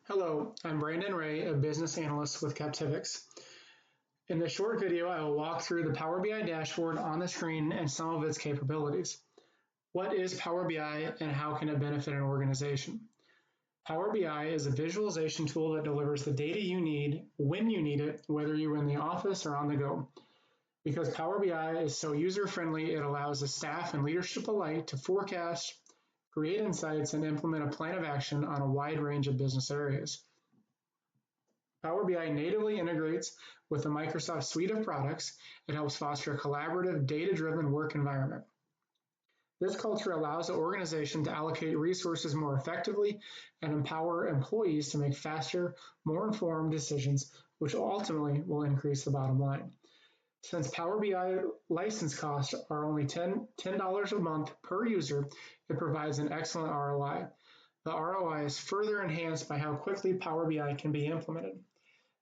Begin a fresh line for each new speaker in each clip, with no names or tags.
Hello, I'm Brandon Ray, a business analyst with Captivix. In this short video, I will walk through the Power BI dashboard on the screen and some of its capabilities. What is Power BI and how can it benefit an organization? Power BI is a visualization tool that delivers the data you need when you need it, whether you're in the office or on the go. Because Power BI is so user-friendly, it allows the staff and leadership alike to forecast, create insights, and implement a plan of action on a wide range of business areas. Power BI natively integrates with the Microsoft suite of products. It helps foster a collaborative, data-driven work environment. This culture allows the organization to allocate resources more effectively and empower employees to make faster, more informed decisions, which ultimately will increase the bottom line. Since Power BI license costs are only $10 a month per user, it provides an excellent ROI. The ROI is further enhanced by how quickly Power BI can be implemented.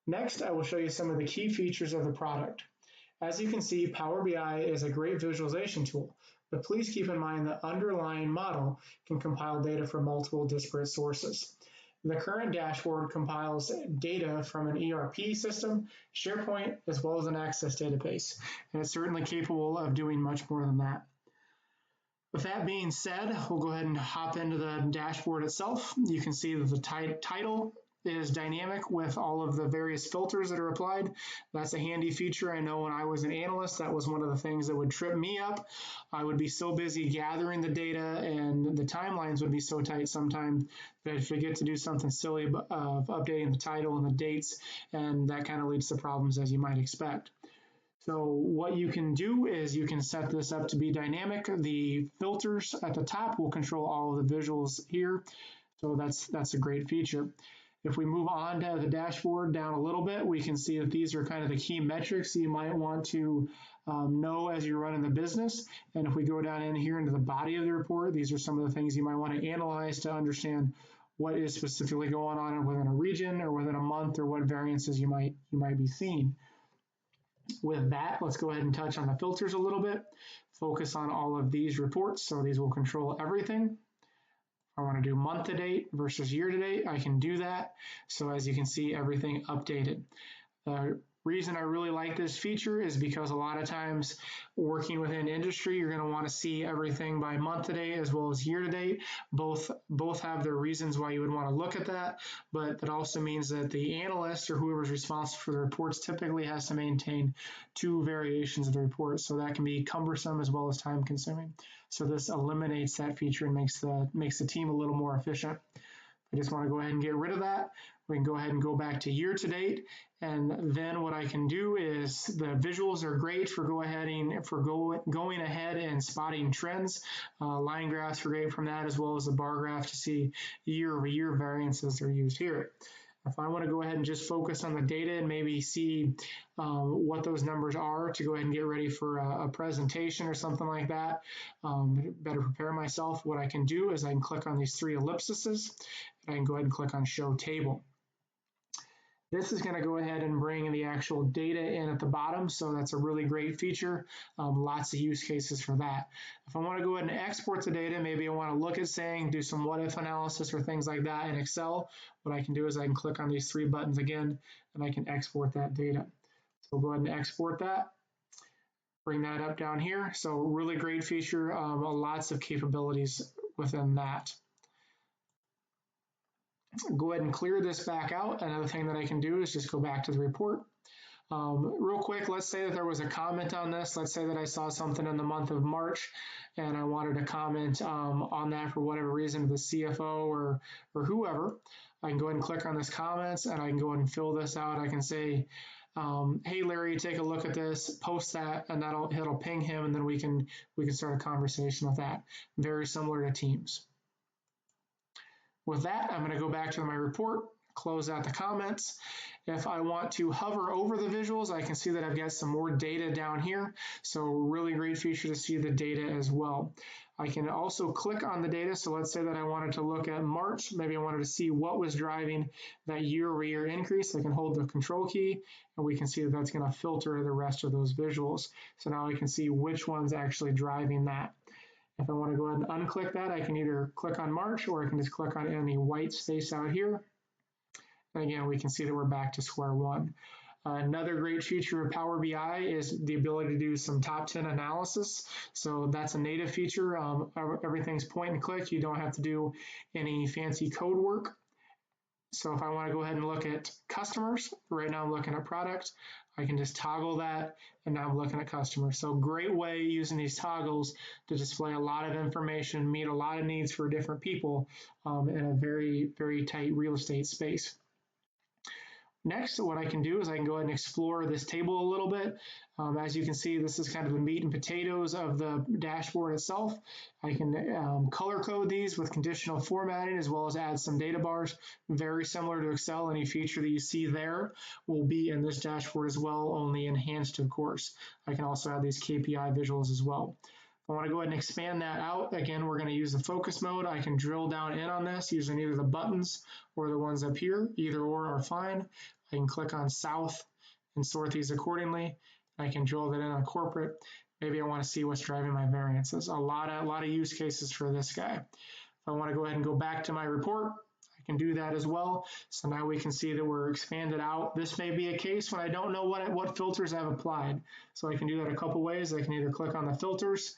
Next, I will show you some of the key features of the product. As you can see, Power BI is a great visualization tool, but please keep in mind the underlying model can compile data from multiple disparate sources. The current dashboard compiles data from an ERP system, SharePoint, as well as an Access database, and it's certainly capable of doing much more than that. With that being said, we'll go ahead and hop into the dashboard itself. You can see that the title is dynamic with all of the various filters that are applied. That's a handy feature. I know when I was an analyst, that was one of the things that would trip me up. I would be so busy gathering the data and the timelines would be so tight sometimes that I'd forget to do something silly of updating the title and the dates, and that kind of leads to problems, as you might expect. So what you can do is you can set this up to be dynamic. The filters at the top will control all of the visuals here. So that's a great feature. If we move on to the dashboard down a little bit, we can see that these are kind of the key metrics you might want to know as you're running the business. And if we go down in here into the body of the report, these are some of the things you might want to analyze to understand what is specifically going on within a region or within a month, or what variances you might be seeing. With that, let's go ahead and touch on the filters a little bit. Focus on all of these reports, so these will control everything. I want to do month to date versus year to date, I can do that. So as you can see, everything updated. The reason I really like this feature is because a lot of times working within industry, you're going to want to see everything by month to date as well as year to date. Both have their reasons why you would want to look at that, but that also means that the analyst or whoever's responsible for the reports typically has to maintain two variations of the report. So that can be cumbersome as well as time consuming. So this eliminates that feature and makes the team a little more efficient. I just want to go ahead and get rid of that. We can go ahead and go back to year to date, and then what I can do is the visuals are great for going ahead and spotting trends. Line graphs are great from that, as well as the bar graph to see year-over-year variances are used here. If I want to go ahead and just focus on the data and maybe see what those numbers are to go ahead and get ready for a presentation or something like that, better prepare myself, what I can do is I can click on these three ellipses and I can go ahead and click on Show Table. This is going to go ahead and bring the actual data in at the bottom, so that's a really great feature. Lots of use cases for that. If I want to go ahead and export the data, maybe I want to look at do some what-if analysis or things like that in Excel, what I can do is I can click on these three buttons again, and I can export that data. So we'll go ahead and export that. Bring that up down here. So really great feature, lots of capabilities within that. Go ahead and clear this back out. Another thing that I can do is just go back to the report. Real quick, let's say that there was a comment on this. Let's say that I saw something in the month of March and I wanted to comment on that for whatever reason, the CFO or whoever. I can go ahead and click on this comments and I can go ahead and fill this out. I can say, hey Larry, take a look at this, post that, and it'll ping him, and then we can start a conversation with that. Very similar to Teams. With that, I'm going to go back to my report, close out the comments. If I want to hover over the visuals, I can see that I've got some more data down here. So really great feature to see the data as well. I can also click on the data. So let's say that I wanted to look at March. Maybe I wanted to see what was driving that year-over-year increase. I can hold the control key and we can see that that's going to filter the rest of those visuals. So now we can see which one's actually driving that. If I want to go ahead and unclick that, I can either click on March or I can just click on any white space out here. And again, we can see that we're back to square one. Another great feature of Power BI is the ability to do some top 10 analysis. So that's a native feature. Everything's point and click. You don't have to do any fancy code work. So if I want to go ahead and look at customers, right now I'm looking at product, I can just toggle that, and now I'm looking at customers. So great way using these toggles to display a lot of information, meet a lot of needs for different people in a very, very tight real estate space. Next, what I can do is I can go ahead and explore this table a little bit. As you can see, this is kind of the meat and potatoes of the dashboard itself. I can color code these with conditional formatting as well as add some data bars. Very similar to Excel, any feature that you see there will be in this dashboard as well, only enhanced of course. I can also add these KPI visuals as well. If I want to go ahead and expand that out, again, we're going to use the focus mode. I can drill down in on this using either the buttons or the ones up here. Either or are fine. I can click on South and sort these accordingly. I can drill that in on corporate. Maybe I want to see what's driving my variances. A lot of use cases for this guy. If I want to go ahead and go back to my report, I can do that as well. So now we can see that we're expanded out. This may be a case when I don't know what filters I've applied. So I can do that a couple ways. I can either click on the filters,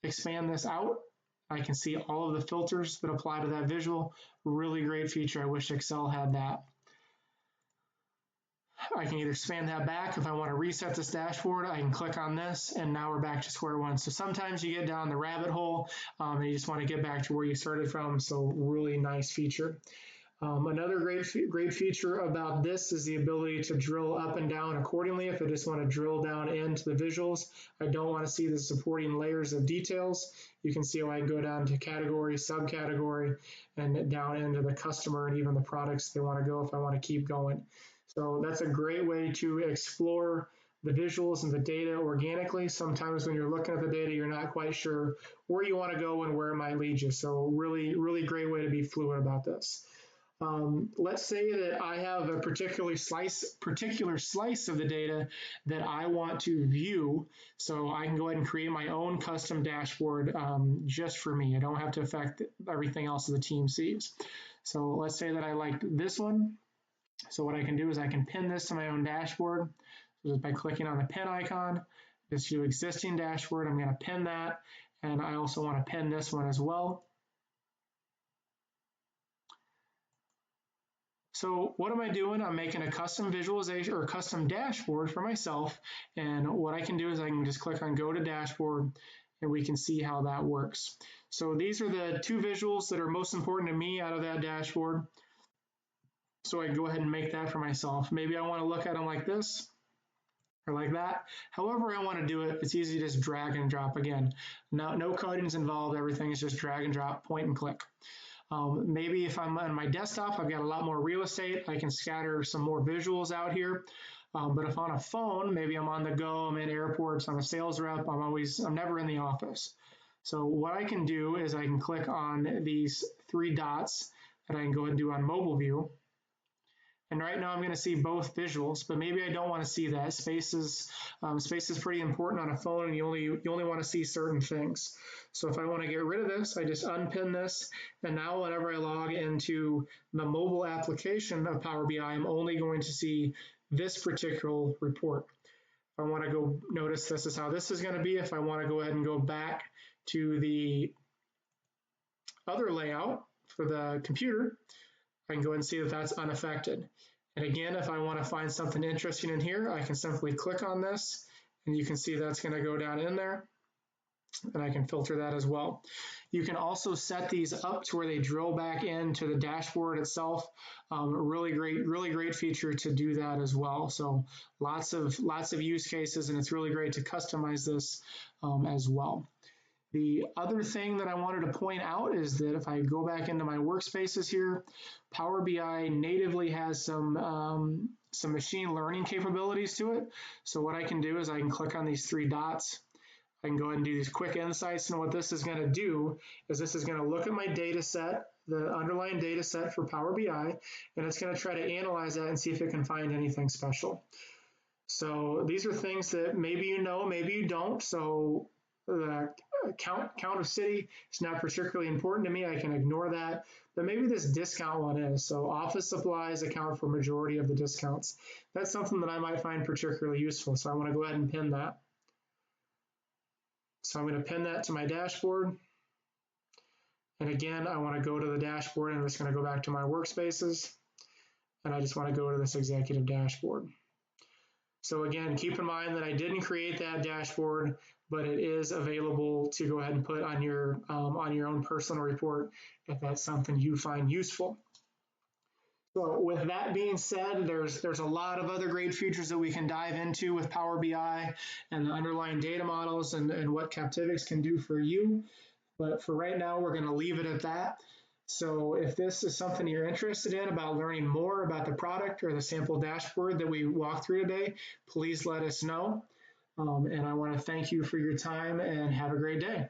expand this out. I can see all of the filters that apply to that visual. Really great feature. I wish Excel had that. I can either expand that back. If I want to reset this dashboard, I can click on this, and now we're back to square one. So sometimes you get down the rabbit hole and you just want to get back to where you started from. So really nice feature. Another great feature about this is the ability to drill up and down accordingly. If I just want to drill down into the visuals, I don't want to see the supporting layers of details. You can see how I can go down to category, subcategory, and down into the customer and even the products they want to go if I want to keep going. So that's a great way to explore the visuals and the data organically. Sometimes when you're looking at the data, you're not quite sure where you want to go and where it might lead you. So really, really great way to be fluid about this. Let's say that I have a particular slice of the data that I want to view. So I can go ahead and create my own custom dashboard just for me. I don't have to affect everything else that the team sees. So let's say that I liked this one. So what I can do is I can pin this to my own dashboard. So just by clicking on the pin icon, just do existing dashboard, I'm going to pin that. And I also want to pin this one as well. So what am I doing? I'm making a custom visualization or a custom dashboard for myself. And what I can do is I can just click on go to dashboard and we can see how that works. So these are the two visuals that are most important to me out of that dashboard. So I can go ahead and make that for myself. Maybe I want to look at them like this or like that. However I want to do it, it's easy to just drag and drop again. No coding's involved. Everything is just drag and drop, point and click. Maybe if I'm on my desktop, I've got a lot more real estate. I can scatter some more visuals out here. But if on a phone, maybe I'm on the go, I'm in airports, I'm a sales rep, I'm never in the office. So what I can do is I can click on these three dots that I can go ahead and do on mobile view. And right now I'm going to see both visuals, but maybe I don't want to see that. Space is pretty important on a phone, and you only want to see certain things. So if I want to get rid of this, I just unpin this, and now whenever I log into the mobile application of Power BI, I'm only going to see this particular report. If I want to go notice this is how this is going to be. If I want to go ahead and go back to the other layout for the computer, I can go ahead and see that that's unaffected. And again, if I want to find something interesting in here, I can simply click on this, and you can see that's going to go down in there, and I can filter that as well. You can also set these up to where they drill back into the dashboard itself. Really great feature to do that as well. So lots of use cases, and it's really great to customize this as well. The other thing that I wanted to point out is that if I go back into my workspaces here, Power BI natively has some machine learning capabilities to it. So what I can do is I can click on these three dots. I can go ahead and do these quick insights, and what this is going to do is this is going to look at my data set, the underlying data set for Power BI, and it's going to try to analyze that and see if it can find anything special. So these are things that maybe you know, maybe you don't. So the count of city is not particularly important to me. I can ignore that. but maybe this discount one is. So office supplies account for majority of the discounts. That's something that I might find particularly useful. So I want to go ahead and pin that. So I'm going to pin that to my dashboard. And again, I want to go to the dashboard, and I'm just going to go back to my workspaces. And I just want to go to this executive dashboard. So again, keep in mind that I didn't create that dashboard, but it is available to go ahead and put on your own personal report if that's something you find useful. So with that being said, there's a lot of other great features that we can dive into with Power BI and the underlying data models and what Captivix can do for you. But for right now, we're going to leave it at that. So if this is something you're interested in about learning more about the product or the sample dashboard that we walked through today, please let us know. And I want to thank you for your time and have a great day.